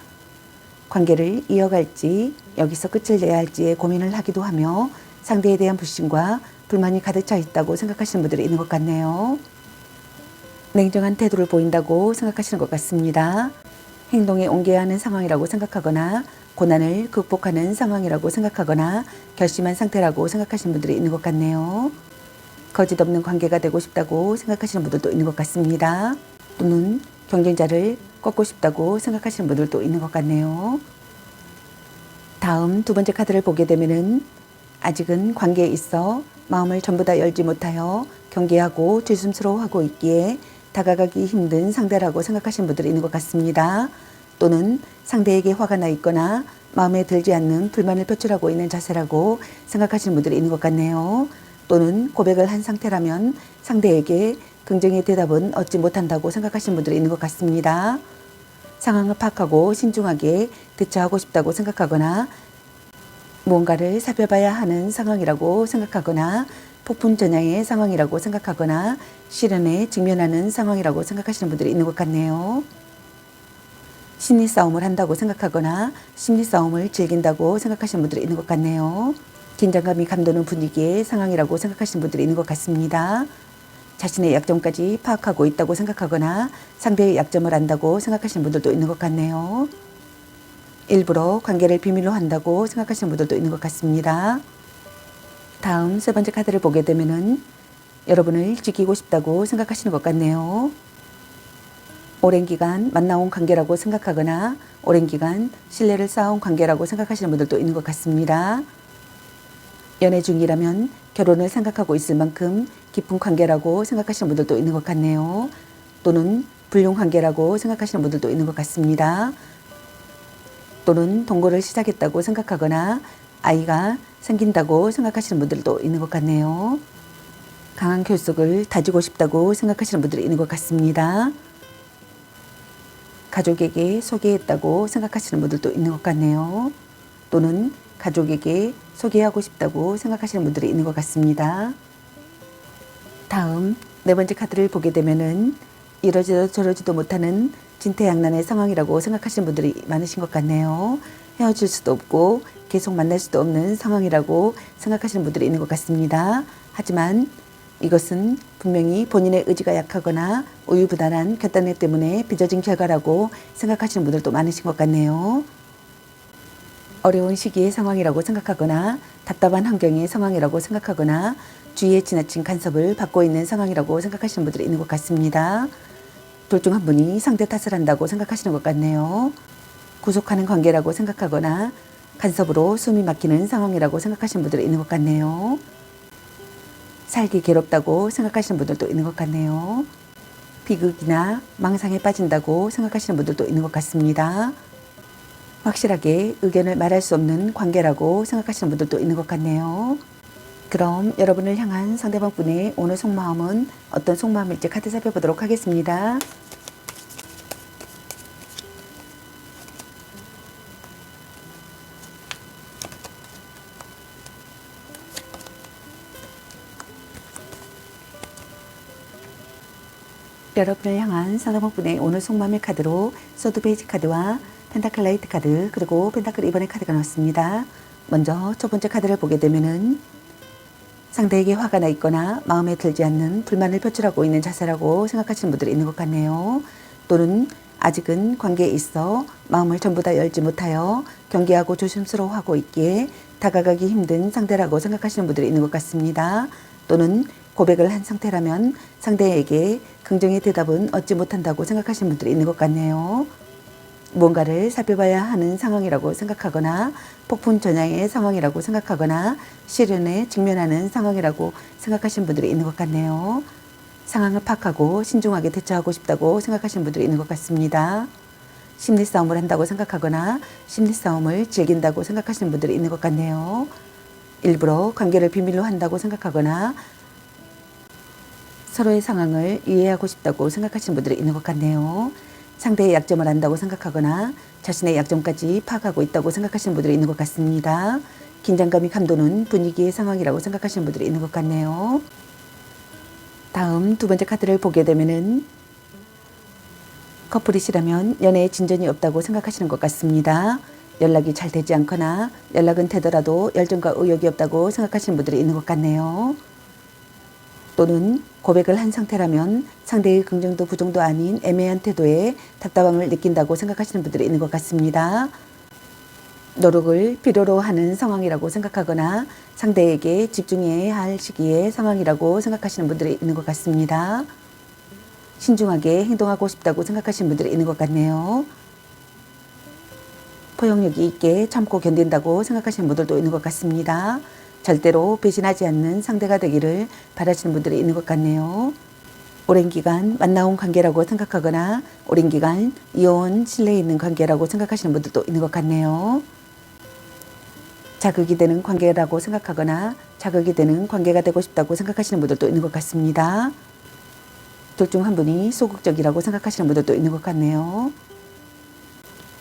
관계를 이어갈지 여기서 끝을 내야 할지에 고민을 하기도 하며 상대에 대한 불신과 불만이 가득 차 있다고 생각하시는 분들이 있는 것 같네요. 냉정한 태도를 보인다고 생각하시는 것 같습니다. 행동에 옮겨야 하는 상황이라고 생각하거나 고난을 극복하는 상황이라고 생각하거나 결심한 상태라고 생각하시는 분들이 있는 것 같네요. 거짓 없는 관계가 되고 싶다고 생각하시는 분들도 있는 것 같습니다. 또는 경쟁자를 꺾고 싶다고 생각하시는 분들도 있는 것 같네요. 다음 두 번째 카드를 보게 되면은 아직은 관계에 있어 마음을 전부 다 열지 못하여 경계하고 조심스러워하고 있기에 다가가기 힘든 상대라고 생각하시는 분들이 있는 것 같습니다. 또는 상대에게 화가 나 있거나 마음에 들지 않는 불만을 표출하고 있는 자세라고 생각하시는 분들이 있는 것 같네요. 또는 고백을 한 상태라면 상대에게 긍정의 대답은 얻지 못한다고 생각하시는 분들이 있는 것 같습니다. 상황을 파악하고 신중하게 대처하고 싶다고 생각하거나 무언가를 살펴봐야 하는 상황이라고 생각하거나 폭풍 전야의 상황이라고 생각하거나 시련에 직면하는 상황이라고 생각하시는 분들이 있는 것 같네요. 심리 싸움을 한다고 생각하거나 심리 싸움을 즐긴다고 생각하시는 분들이 있는 것 같네요. 긴장감이 감도는 분위기의 상황이라고 생각하시는 분들이 있는 것 같습니다. 자신의 약점까지 파악하고 있다고 생각하거나 상대의 약점을 안다고 생각하시는 분들도 있는 것 같네요. 일부러 관계를 비밀로 한다고 생각하시는 분들도 있는 것 같습니다. 다음 세 번째 카드를 보게 되면은 여러분을 지키고 싶다고 생각하시는 것 같네요. 오랜 기간 만나온 관계라고 생각하거나 오랜 기간 신뢰를 쌓아온 관계라고 생각하시는 분들도 있는 것 같습니다. 연애 중이라면 결혼을 생각하고 있을 만큼 깊은 관계라고 생각하시는 분들도 있는 것 같네요. 또는 불륜 관계라고 생각하시는 분들도 있는 것 같습니다. 또는 동거를 시작했다고 생각하거나 아이가 생긴다고 생각하시는 분들도 있는 것 같네요. 강한 결속을 다지고 싶다고 생각하시는 분들이 있는 것 같습니다. 가족에게 소개했다고 생각하시는 분들도 있는 것 같네요. 또는 가족에게 소개하고 싶다고 생각하시는 분들이 있는 것 같습니다. 다음 네 번째 카드를 보게 되면은 이러지도 저러지도 못하는 진퇴양난의 상황이라고 생각하시는 분들이 많으신 것 같네요. 헤어질 수도 없고 계속 만날 수도 없는 상황이라고 생각하시는 분들이 있는 것 같습니다. 하지만 이것은 분명히 본인의 의지가 약하거나 우유부단한 결단력 때문에 빚어진 결과라고 생각하시는 분들도 많으신 것 같네요. 어려운 시기의 상황이라고 생각하거나 답답한 환경의 상황이라고 생각하거나 주위에 지나친 간섭을 받고 있는 상황이라고 생각하시는 분들이 있는 것 같습니다. 둘 중 한 분이 상대 탓을 한다고 생각하시는 것 같네요. 구속하는 관계라고 생각하거나 간섭으로 숨이 막히는 상황이라고 생각하시는 분들이 있는 것 같네요. 살기 괴롭다고 생각하시는 분들도 있는 것 같네요. 비극이나 망상에 빠진다고 생각하시는 분들도 있는 것 같습니다. 확실하게 의견을 말할 수 없는 관계라고 생각하시는 분들도 있는 것 같네요. 그럼 여러분을 향한 상대방 분의 오늘 속마음은 어떤 속마음일지 카드 살펴보도록 하겠습니다. 여러분을 향한 상대방 분의 오늘 속마음의 카드로 소드 베이지 카드와 펜타클 라이트 카드 그리고 펜타클 2번의 카드가 나왔습니다. 먼저 첫 번째 카드를 보게 되면은 상대에게 화가 나 있거나 마음에 들지 않는 불만을 표출하고 있는 자세라고 생각하시는 분들이 있는 것 같네요. 또는 아직은 관계에 있어 마음을 전부 다 열지 못하여 경계하고 조심스러워하고 있기에 다가가기 힘든 상대라고 생각하시는 분들이 있는 것 같습니다. 또는 고백을 한 상태라면 상대에게 긍정의 대답은 얻지 못한다고 생각하시는 분들이 있는 것 같네요. 뭔가를 살펴봐야 하는 상황이라고 생각하거나 폭풍 전야의 상황이라고 생각하거나 시련에 직면하는 상황이라고 생각하시는 분들이 있는 것 같네요. 상황을 파악하고 신중하게 대처하고 싶다고 생각하시는 분들이 있는 것 같습니다. 심리 싸움을 한다고 생각하거나 심리 싸움을 즐긴다고 생각하시는 분들이 있는 것 같네요. 일부러 관계를 비밀로 한다고 생각하거나 서로의 상황을 이해하고 싶다고 생각하시는 분들이 있는 것 같네요. 상대의 약점을 안다고 생각하거나 자신의 약점까지 파악하고 있다고 생각하시는 분들이 있는 것 같습니다. 긴장감이 감도는 분위기의 상황이라고 생각하시는 분들이 있는 것 같네요. 다음 두 번째 카드를 보게 되면은 커플이시라면 연애에 진전이 없다고 생각하시는 것 같습니다. 연락이 잘 되지 않거나 연락은 되더라도 열정과 의욕이 없다고 생각하시는 분들이 있는 것 같네요. 또는 고백을 한 상태라면 상대의 긍정도 부정도 아닌 애매한 태도에 답답함을 느낀다고 생각하시는 분들이 있는 것 같습니다. 노력을 필요로 하는 상황이라고 생각하거나 상대에게 집중해야 할 시기의 상황이라고 생각하시는 분들이 있는 것 같습니다. 신중하게 행동하고 싶다고 생각하시는 분들이 있는 것 같네요. 포용력이 있게 참고 견딘다고 생각하시는 분들도 있는 것 같습니다. 절대로 배신하지 않는 상대가 되기를 바라시는 분들이 있는 것 같네요. 오랜 기간 만나온 관계라고 생각하거나 오랜 기간 이어온 신뢰 있는 관계라고 생각하시는 분들도 있는 것 같네요. 자극이 되는 관계라고 생각하거나 자극이 되는 관계가 되고 싶다고 생각하시는 분들도 있는 것 같습니다. 둘 중 한 분이 소극적이라고 생각하시는 분들도 있는 것 같네요.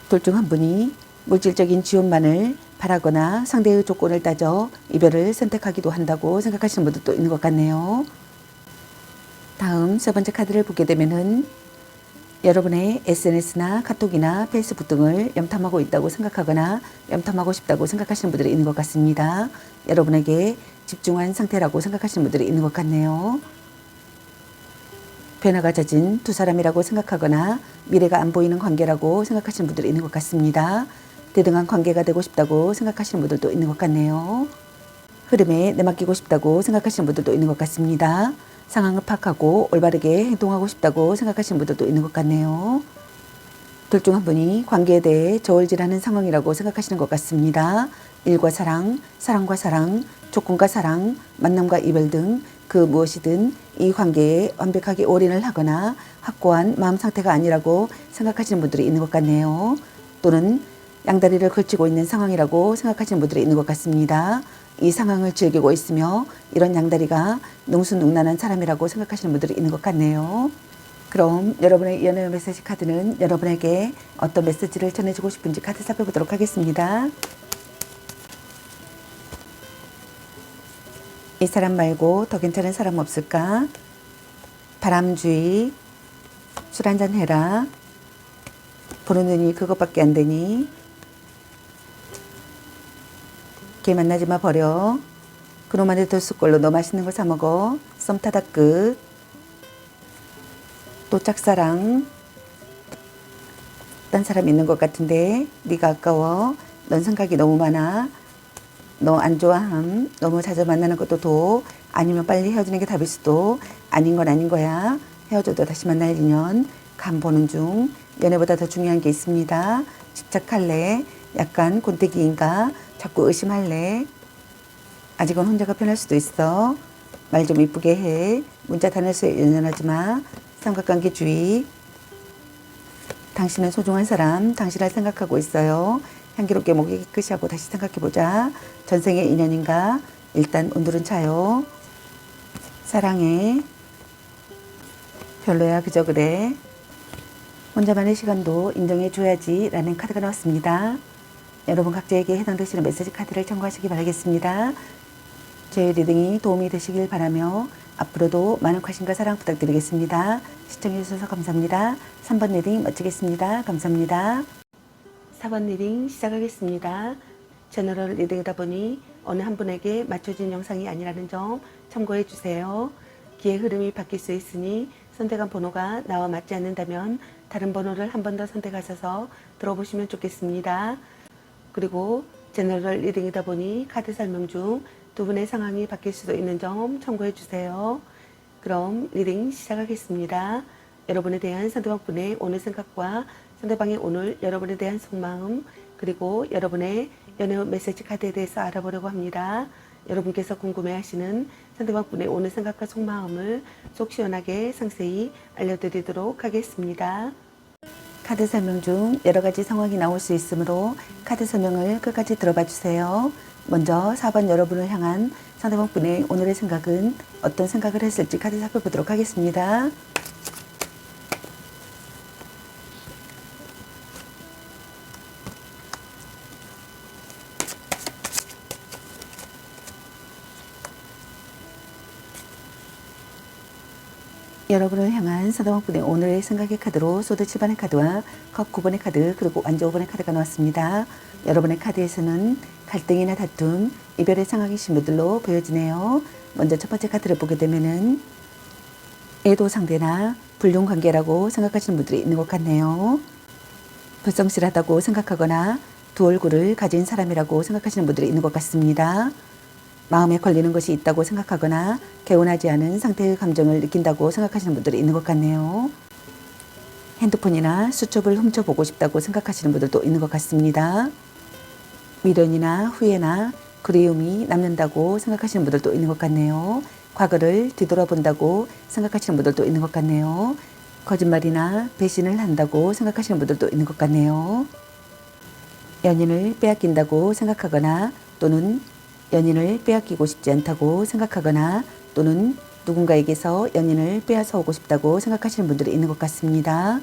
둘 중 한 분이 물질적인 지원만을 바라거나 상대의 조건을 따져 이별을 선택하기도 한다고 생각하시는 분들도 있는 것 같네요. 다음 세 번째 카드를 보게 되면은 여러분의 SNS나 카톡이나 페이스북 등을 염탐하고 있다고 생각하거나 염탐하고 싶다고 생각하시는 분들이 있는 것 같습니다. 여러분에게 집중한 상태라고 생각하시는 분들이 있는 것 같네요. 변화가 잦은 두 사람이라고 생각하거나 미래가 안 보이는 관계라고 생각하시는 분들이 있는 것 같습니다. 대등한 관계가 되고 싶다고 생각하시는 분들도 있는 것 같네요. 흐름에 내맡기고 싶다고 생각하시는 분들도 있는 것 같습니다. 상황을 파악하고 올바르게 행동하고 싶다고 생각하시는 분들도 있는 것 같네요. 둘 중 한 분이 관계에 대해 저울질하는 상황이라고 생각하시는 것 같습니다. 일과 사랑, 사랑과 사랑, 조건과 사랑, 만남과 이별 등 그 무엇이든 이 관계에 완벽하게 올인을 하거나 확고한 마음 상태가 아니라고 생각하시는 분들이 있는 것 같네요. 또는 양다리를 걸치고 있는 상황이라고 생각하시는 분들이 있는 것 같습니다. 이 상황을 즐기고 있으며 이런 양다리가 능수능란한 사람이라고 생각하시는 분들이 있는 것 같네요. 그럼 여러분의 연애 메시지 카드는 여러분에게 어떤 메시지를 전해주고 싶은지 카드 살펴보도록 하겠습니다. 이 사람 말고 더 괜찮은 사람 없을까? 바람주의, 술 한잔 해라, 보는 눈이 그것밖에 안 되니, 걔 만나지 마 버려, 그놈한테 들쑥걸로 너 맛있는 거 사 먹어, 썸 타다 끝, 또 짝사랑, 딴 사람 있는 것 같은데 네가 아까워, 넌 생각이 너무 많아, 너 안 좋아함, 너무 자주 만나는 것도 도, 아니면 빨리 헤어지는 게 답일 수도, 아닌 건 아닌 거야, 헤어져도 다시 만날 인연, 간 보는 중, 연애보다 더 중요한 게 있습니다. 집착할래, 약간 곤태기인가, 자꾸 의심할래, 아직은 혼자가 편할 수도 있어, 말 좀 이쁘게 해, 문자 단어수에 연연하지 마, 삼각관계 주의, 당신은 소중한 사람, 당신을 생각하고 있어요. 향기롭게 목이 깨끗이 하고 다시 생각해보자. 전생의 인연인가? 일단 오늘은 차요. 사랑해. 별로야 그저 그래. 혼자만의 시간도 인정해줘야지 라는 카드가 나왔습니다. 여러분 각자에게 해당되시는 메시지 카드를 참고하시기 바라겠습니다. 제 리딩이 도움이 되시길 바라며 앞으로도 많은 관심과 사랑 부탁드리겠습니다. 시청해주셔서 감사합니다. 3번 리딩 마치겠습니다. 감사합니다. 4번 리딩 시작하겠습니다. 제너럴 리딩이다 보니 어느 한 분에게 맞춰진 영상이 아니라는 점 참고해 주세요. 기의 흐름이 바뀔 수 있으니 선택한 번호가 나와 맞지 않는다면 다른 번호를 한 번 더 선택하셔서 들어보시면 좋겠습니다. 그리고 제너럴 리딩이다 보니 카드 설명 중 두 분의 상황이 바뀔 수도 있는 점 참고해 주세요. 그럼 리딩 시작하겠습니다. 여러분에 대한 상대방분의 오늘 생각과 상대방의 오늘 여러분에 대한 속마음, 그리고 여러분의 연애 메시지 카드에 대해서 알아보려고 합니다. 여러분께서 궁금해하시는 상대방분의 오늘 생각과 속마음을 속 시원하게 상세히 알려드리도록 하겠습니다. 카드 설명 중 여러 가지 상황이 나올 수 있으므로 카드 설명을 끝까지 들어봐 주세요. 먼저 4번 여러분을 향한 상대방분의 오늘의 생각은 어떤 생각을 했을지 카드 살펴보도록 하겠습니다. 여러분을 향한 상대방분의 오늘의 생각의 카드로 소드 7번의 카드와 컵 9번의 카드, 그리고 완전 5번의 카드가 나왔습니다. 여러분의 카드에서는 갈등이나 다툼, 이별의 상황이신 분들로 보여지네요. 먼저 첫 번째 카드를 보게 되면은 애도 상대나 불륜 관계라고 생각하시는 분들이 있는 것 같네요. 불성실하다고 생각하거나 두 얼굴을 가진 사람이라고 생각하시는 분들이 있는 것 같습니다. 마음에 걸리는 것이 있다고 생각하거나 개운하지 않은 상태의 감정을 느낀다고 생각하시는 분들이 있는 것 같네요. 핸드폰이나 수첩을 훔쳐보고 싶다고 생각하시는 분들도 있는 것 같습니다. 미련이나 후회나 그리움이 남는다고 생각하시는 분들도 있는 것 같네요. 과거를 뒤돌아본다고 생각하시는 분들도 있는 것 같네요. 거짓말이나 배신을 한다고 생각하시는 분들도 있는 것 같네요. 연인을 빼앗긴다고 생각하거나 또는 연인을 빼앗기고 싶지 않다고 생각하거나 또는 누군가에게서 연인을 빼앗아 오고 싶다고 생각하시는 분들이 있는 것 같습니다.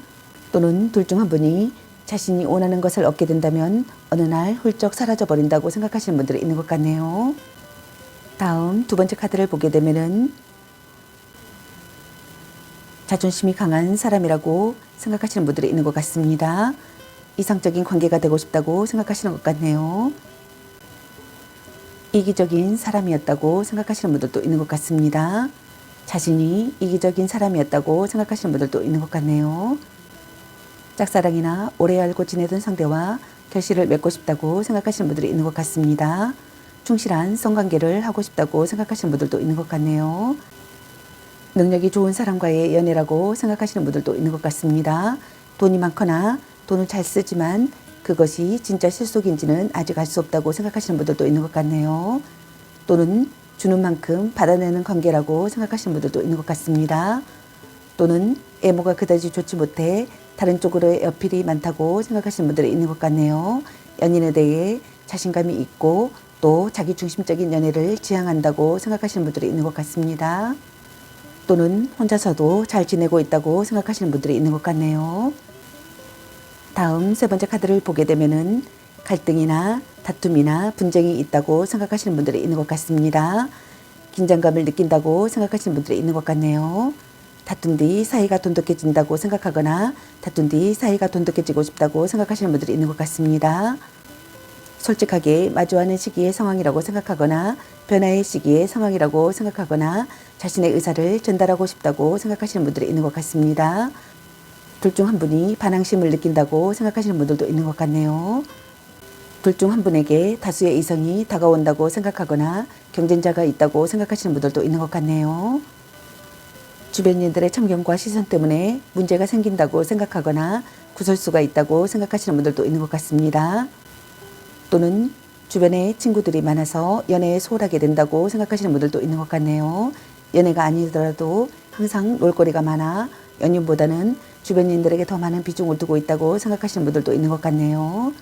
또는 둘 중 한 분이 자신이 원하는 것을 얻게 된다면 어느 날 훌쩍 사라져 버린다고 생각하시는 분들이 있는 것 같네요. 다음 두 번째 카드를 보게 되면은 자존심이 강한 사람이라고 생각하시는 분들이 있는 것 같습니다. 이상적인 관계가 되고 싶다고 생각하시는 것 같네요. 이기적인 사람이었다고 생각하시는 분들도 있는 것 같습니다. 자신이 이기적인 사람이었다고 생각하시는 분들도 있는 것 같네요. 짝사랑이나 오래 알고 지내던 상대와 결실을 맺고 싶다고 생각하시는 분들이 있는 것 같습니다. 충실한 성관계를 하고 싶다고 생각하시는 분들도 있는 것 같네요. 능력이 좋은 사람과의 연애라고 생각하시는 분들도 있는 것 같습니다. 돈이 많거나 돈을 잘 쓰지만 그것이 진짜 실속인지는 아직 알 수 없다고 생각하시는 분들도 있는 것 같네요. 또는 주는 만큼 받아내는 관계라고 생각하시는 분들도 있는 것 같습니다. 또는 외모가 그다지 좋지 못해 다른 쪽으로의 어필이 많다고 생각하시는 분들이 있는 것 같네요. 연인에 대해 자신감이 있고 또 자기 중심적인 연애를 지향한다고 생각하시는 분들이 있는 것 같습니다. 또는 혼자서도 잘 지내고 있다고 생각하시는 분들이 있는 것 같네요. 다음 세 번째 카드를 보게 되면은 갈등이나 다툼이나 분쟁이 있다고 생각하시는 분들이 있는 것 같습니다. 긴장감을 느낀다고 생각하시는 분들이 있는 것 같네요. 다툰 뒤 사이가 돈독해진다고 생각하거나 다툰 뒤 사이가 돈독해지고 싶다고 생각하시는 분들이 있는 것 같습니다. 솔직하게 마주하는 시기의 상황이라고 생각하거나 변화의 시기의 상황이라고 생각하거나 자신의 의사를 전달하고 싶다고 생각하시는 분들이 있는 것 같습니다. 둘 중 한 분이 반항심을 느낀다고 생각하시는 분들도 있는 것 같네요. 둘 중 한 분에게 다수의 이성이 다가온다고 생각하거나 경쟁자가 있다고 생각하시는 분들도 있는 것 같네요. 주변인들의 참견과 시선 때문에 문제가 생긴다고 생각하거나 구설수가 있다고 생각하시는 분들도 있는 것 같습니다. 또는 주변에 친구들이 많아서 연애에 소홀하게 된다고 생각하시는 분들도 있는 것 같네요. 연애가 아니더라도 항상 놀거리가 많아 연인보다는 주변인들에게 더 많은 비중을 두고 있다고 생각하시는 분들도 있는 것 같네요.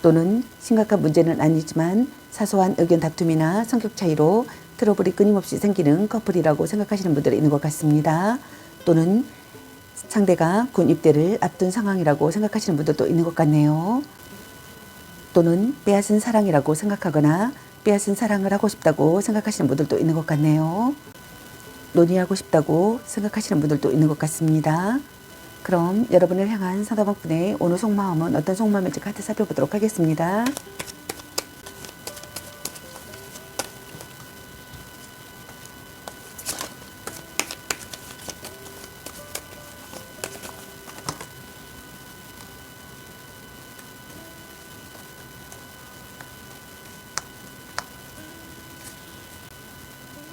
또는 심각한 문제는 아니지만 사소한 의견 다툼이나 성격 차이로 트러블이 끊임없이 생기는 커플이라고 생각하시는 분들이 있는 것 같습니다. 또는 상대가 군 입대를 앞둔 상황이라고 생각하시는 분들도 있는 것 같네요. 또는 빼앗은 사랑이라고 생각하거나 빼앗은 사랑을 하고 싶다고 생각하시는 분들도 있는 것 같네요. 논의하고 싶다고 생각하시는 분들도 있는 것 같습니다. 그럼 여러분을 향한 상대방분의 오늘 속마음은 어떤 속마음인지 카드 살펴보도록 하겠습니다.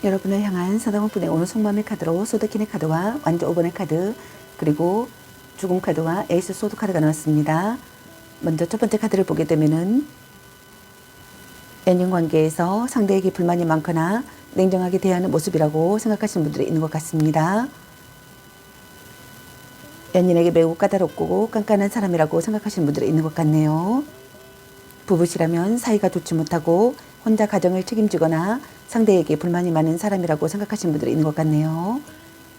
여러분을 향한 상대방분의 오늘 속마음의 카드로 소드킨의 카드와 완전 5번의 카드 그리고 죽음 카드와 에이스 소드 카드가 나왔습니다. 먼저 첫 번째 카드를 보게 되면은 연인 관계에서 상대에게 불만이 많거나 냉정하게 대하는 모습이라고 생각하시는 분들이 있는 것 같습니다. 연인에게 매우 까다롭고 깐깐한 사람이라고 생각하시는 분들이 있는 것 같네요. 부부시라면 사이가 좋지 못하고 혼자 가정을 책임지거나 상대에게 불만이 많은 사람이라고 생각하시는 분들이 있는 것 같네요.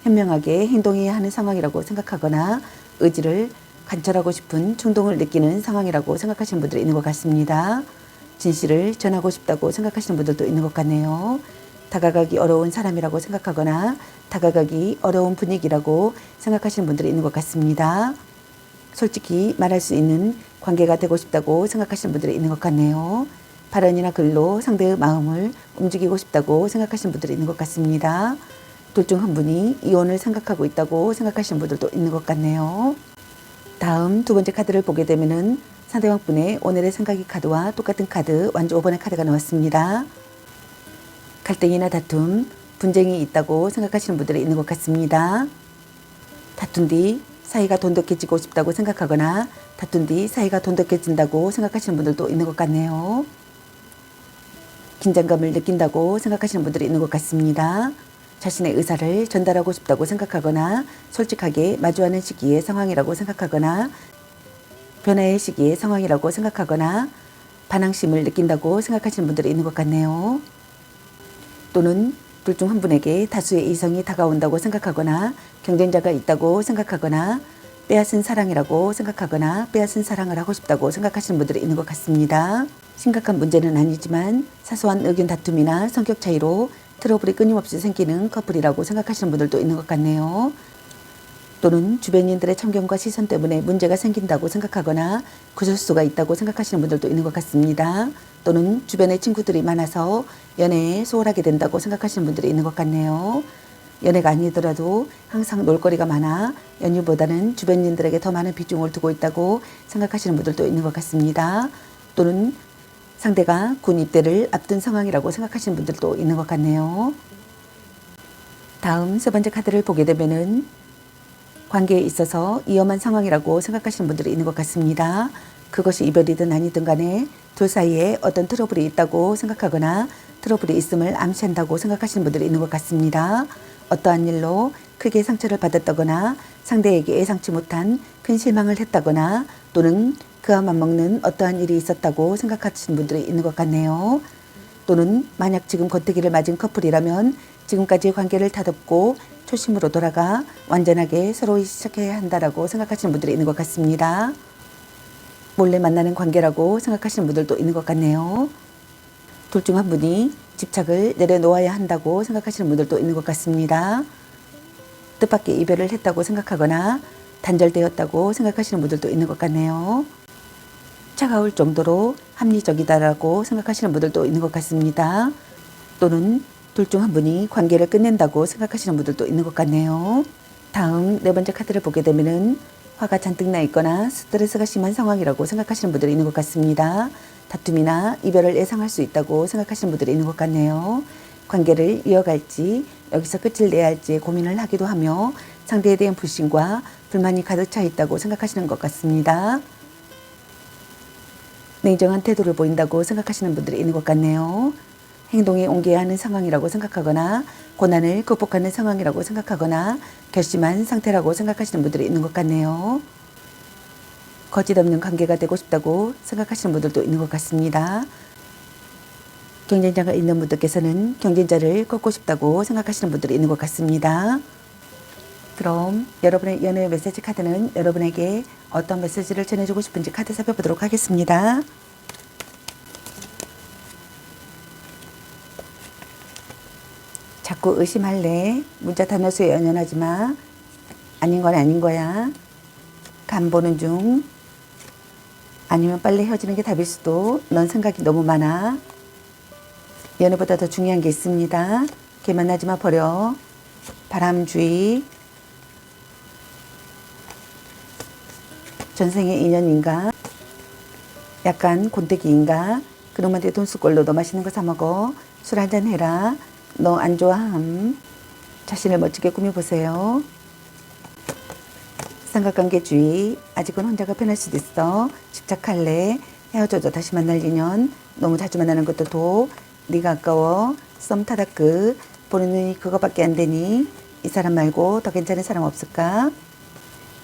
현명하게 행동해야 하는 상황이라고 생각하거나 의지를 관철하고 싶은 충동을 느끼는 상황이라고 생각하시는 분들이 있는 것 같습니다. 진실을 전하고 싶다고 생각하시는 분들도 있는 것 같네요. 다가가기 어려운 사람이라고 생각하거나 다가가기 어려운 분위기라고 생각하시는 분들이 있는 것 같습니다. 솔직히 말할 수 있는 관계가 되고 싶다고 생각하시는 분들이 있는 것 같네요. 발언이나 글로 상대의 마음을 움직이고 싶다고 생각하시는 분들이 있는 것 같습니다. 둘 중 한 분이 이혼을 생각하고 있다고 생각하시는 분들도 있는 것 같네요. 다음 두 번째 카드를 보게 되면은 상대방분의 오늘의 생각이 카드와 똑같은 카드 완전 5번의 카드가 나왔습니다. 갈등이나 다툼, 분쟁이 있다고 생각하시는 분들이 있는 것 같습니다. 다툰 뒤 사이가 돈독해지고 싶다고 생각하거나 다툰 뒤 사이가 돈독해진다고 생각하시는 분들도 있는 것 같네요. 긴장감을 느낀다고 생각하시는 분들이 있는 것 같습니다. 자신의 의사를 전달하고 싶다고 생각하거나 솔직하게 마주하는 시기의 상황이라고 생각하거나 변화의 시기의 상황이라고 생각하거나 반항심을 느낀다고 생각하시는 분들이 있는 것 같네요. 또는 둘 중 한 분에게 다수의 이성이 다가온다고 생각하거나 경쟁자가 있다고 생각하거나 빼앗은 사랑이라고 생각하거나 빼앗은 사랑을 하고 싶다고 생각하시는 분들이 있는 것 같습니다. 심각한 문제는 아니지만 사소한 의견 다툼이나 성격 차이로 트러블이 끊임없이 생기는 커플이라고 생각하시는 분들도 있는 것 같네요. 또는 주변인들의 참견과 시선 때문에 문제가 생긴다고 생각하거나 구설수가 있다고 생각하시는 분들도 있는 것 같습니다. 또는 주변에 친구들이 많아서 연애에 소홀하게 된다고 생각하시는 분들이 있는 것 같네요. 연애가 아니더라도 항상 놀거리가 많아 연인보다는 주변인들에게 더 많은 비중을 두고 있다고 생각하시는 분들도 있는 것 같습니다. 또는 상대가 군 입대를 앞둔 상황이라고 생각하시는 분들도 있는 것 같네요. 다음 세 번째 카드를 보게 되면은 관계에 있어서 위험한 상황이라고 생각하시는 분들이 있는 것 같습니다. 그것이 이별이든 아니든 간에 둘 사이에 어떤 트러블이 있다고 생각하거나 트러블이 있음을 암시한다고 생각하시는 분들이 있는 것 같습니다. 어떠한 일로 크게 상처를 받았다거나 상대에게 예상치 못한 큰 실망을 했다거나 또는 그와 맞먹는 어떠한 일이 있었다고 생각하시는 분들이 있는 것 같네요. 또는 만약 지금 권태기를 맞은 커플이라면 지금까지의 관계를 다듬고 초심으로 돌아가 완전하게 서로 시작해야 한다라고 생각하시는 분들이 있는 것 같습니다. 몰래 만나는 관계라고 생각하시는 분들도 있는 것 같네요. 둘 중 한 분이 집착을 내려놓아야 한다고 생각하시는 분들도 있는 것 같습니다. 뜻밖의 이별을 했다고 생각하거나 단절되었다고 생각하시는 분들도 있는 것 같네요. 차가울 정도로 합리적이다라고 생각하시는 분들도 있는 것 같습니다. 또는 둘 중 한 분이 관계를 끝낸다고 생각하시는 분들도 있는 것 같네요. 다음 네 번째 카드를 보게 되면은 화가 잔뜩 나 있거나 스트레스가 심한 상황이라고 생각하시는 분들이 있는 것 같습니다. 다툼이나 이별을 예상할 수 있다고 생각하시는 분들이 있는 것 같네요. 관계를 이어갈지 여기서 끝을 내야 할지 고민을 하기도 하며 상대에 대한 불신과 불만이 가득 차 있다고 생각하시는 것 같습니다. 냉정한 태도를 보인다고 생각하시는 분들이 있는 것 같네요. 행동에 옮겨야 하는 상황이라고 생각하거나 고난을 극복하는 상황이라고 생각하거나 결심한 상태라고 생각하시는 분들이 있는 것 같네요. 거짓 없는 관계가 되고 싶다고 생각하시는 분들도 있는 것 같습니다. 경쟁자가 있는 분들께서는 경쟁자를 꺾고 싶다고 생각하시는 분들이 있는 것 같습니다. 그럼 여러분의 연애 메시지 카드는 여러분에게 어떤 메시지를 전해주고 싶은지 카드 살펴보도록 하겠습니다. 자꾸 의심할래. 문자 단어수에 연연하지 마. 아닌 건 아닌 거야. 간 보는 중. 아니면 빨리 헤어지는 게 답일 수도. 넌 생각이 너무 많아. 연애보다 더 중요한 게 있습니다. 걔 만나지 마 버려. 바람주의. 전생의 인연인가? 약간 곤태기인가? 그놈한테 돈 쓸 걸로 너 맛있는 거 사 먹어. 술 한잔 해라. 너 안 좋아함. 자신을 멋지게 꾸며보세요. 삼각관계주의. 아직은 혼자가 편할 수도 있어. 집착할래. 헤어져도 다시 만날 인연. 너무 자주 만나는 것도 도. 네가 아까워. 썸 타다 끝. 보는 눈이 그거밖에 안 되니 이 사람 말고 더 괜찮은 사람 없을까?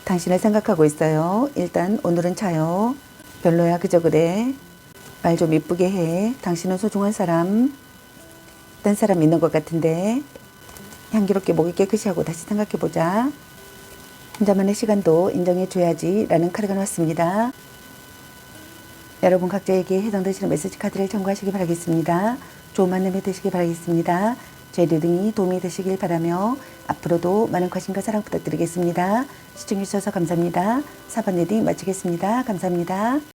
당신을 생각하고 있어요. 일단 오늘은 자요. 별로야 그저 그래. 말 좀 이쁘게 해. 당신은 소중한 사람. 딴 사람 있는 것 같은데. 향기롭게 목이 깨끗이 하고 다시 생각해보자. 혼자만의 시간도 인정해줘야지 라는 카드가 나왔습니다. 여러분 각자에게 해당되시는 메시지 카드를 참고하시기 바라겠습니다. 좋은 만남이 되시기 바라겠습니다. 제 리딩이 도움이 되시길 바라며 앞으로도 많은 관심과 사랑 부탁드리겠습니다. 시청해주셔서 감사합니다. 4번 리딩 마치겠습니다. 감사합니다.